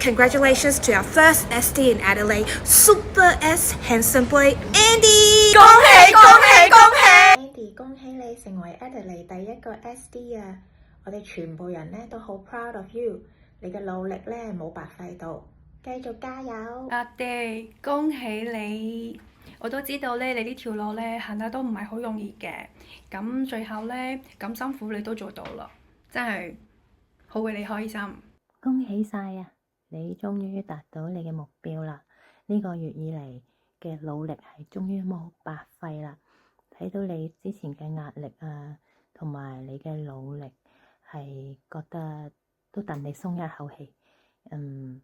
Congratulations to our first SD in Adelaide, Super S Handsome Boy Andy！ 恭喜！Andy， 恭喜你成為 Adelaide 第一個 SD 啊！我哋全部人咧都好 proud of you， 你嘅努力咧冇白費到，繼續加油！阿爹，恭喜你！我都知道咧，你呢條路咧行得都唔係好容易嘅，咁最後咧咁辛苦你都做到啦，真係好為你開心。恭喜晒啊！你終於達到你嘅目標啦！呢個月以嚟嘅努力係終於冇白費啦！睇到你之前嘅壓力啊，同埋你嘅努力，係覺得都戥你鬆一口氣。咁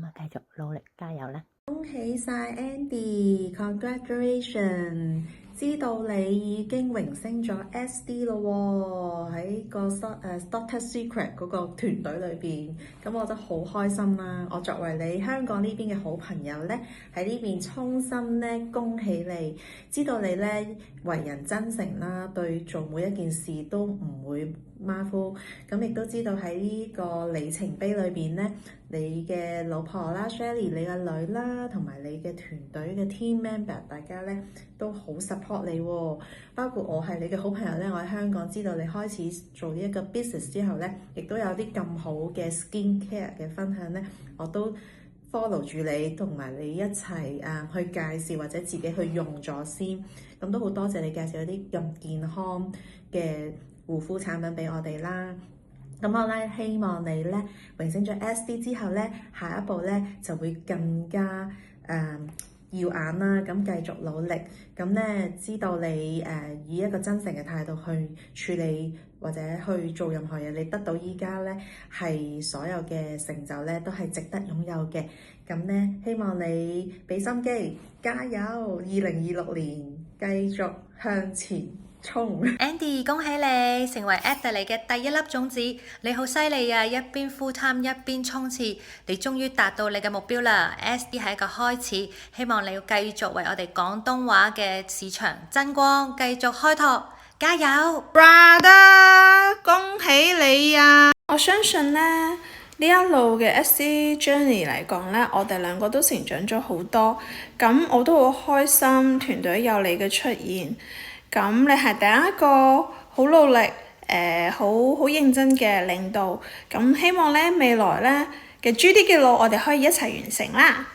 啊，繼續努力加油啦！恭喜晒 Andy，congratulations！ 知道你已經榮升咗 SD 咯喎，喺個 Doctor Secret 嗰個團隊裏邊，咁我覺得好開心啦！我作為你香港呢邊嘅好朋友咧，喺呢邊衷心咧恭喜你，知道你咧為人真誠啦，對做每一件事都唔會馬虎，咁亦都知道喺呢個里程碑裏邊咧，你嘅老婆啦 Shirley， 你嘅女啦，同埋你嘅團隊嘅 team member， 大家咧都好 support 你喎。包括我係你嘅好朋友咧，我喺香港知道你開始做呢一個 business 之後咧，亦都有啲咁好嘅 skin care 嘅分享咧，我都 follow 住你，同埋你一齊去介紹或者自己去用咗先。咁都好多謝你介紹一啲咁健康嘅護膚產品俾我哋啦。咁我咧希望你咧榮升咗 SD 之後咧，下一步咧就會更加耀眼啦。咁繼續努力，咁咧知道你以一個真誠嘅態度去處理或者去做任何嘢，你得到依家咧係所有嘅成就咧都係值得擁有嘅。咁咧希望你俾心機，加油！2026年繼續向前衝。Andy， 恭喜你成為 Adelaide 嘅第一粒種子，你好犀利啊！一邊 full time 一邊衝刺，你終於達到你嘅目標啦。SD 係一個開始，希望你要繼續為我哋廣東話嘅市場爭光，繼續開拓，加油 ，Brother！ 恭喜你啊！我相信咧呢一路嘅 SD journey 嚟講咧，我哋兩個都成長咗好多，咁我都好開心團隊有你嘅出現。咁你係第一個好努力、好認真嘅領導，咁希望咧未來咧嘅諸啲嘅路，我哋可以一齊完成啦。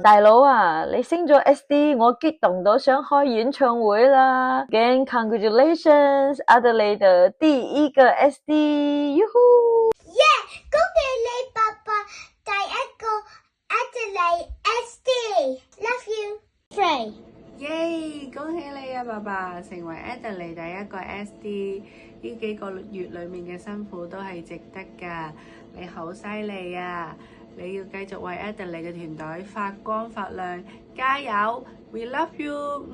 大佬啊，你升咗 SD， 我激動到想開演唱會啦！ Again congratulations， Adelaide 第一個 SD， 喲呼！耶！恭喜你爸爸第一個 Adelaide SD，Love you，Pray。耶！恭喜你啊，爸爸成為 Adelaide 第一個 SD， 呢幾個月裡面嘅辛苦都係值得㗎，你好犀利啊！你要繼續為 Adelaide 嘅團隊發光發亮，加油！We love you！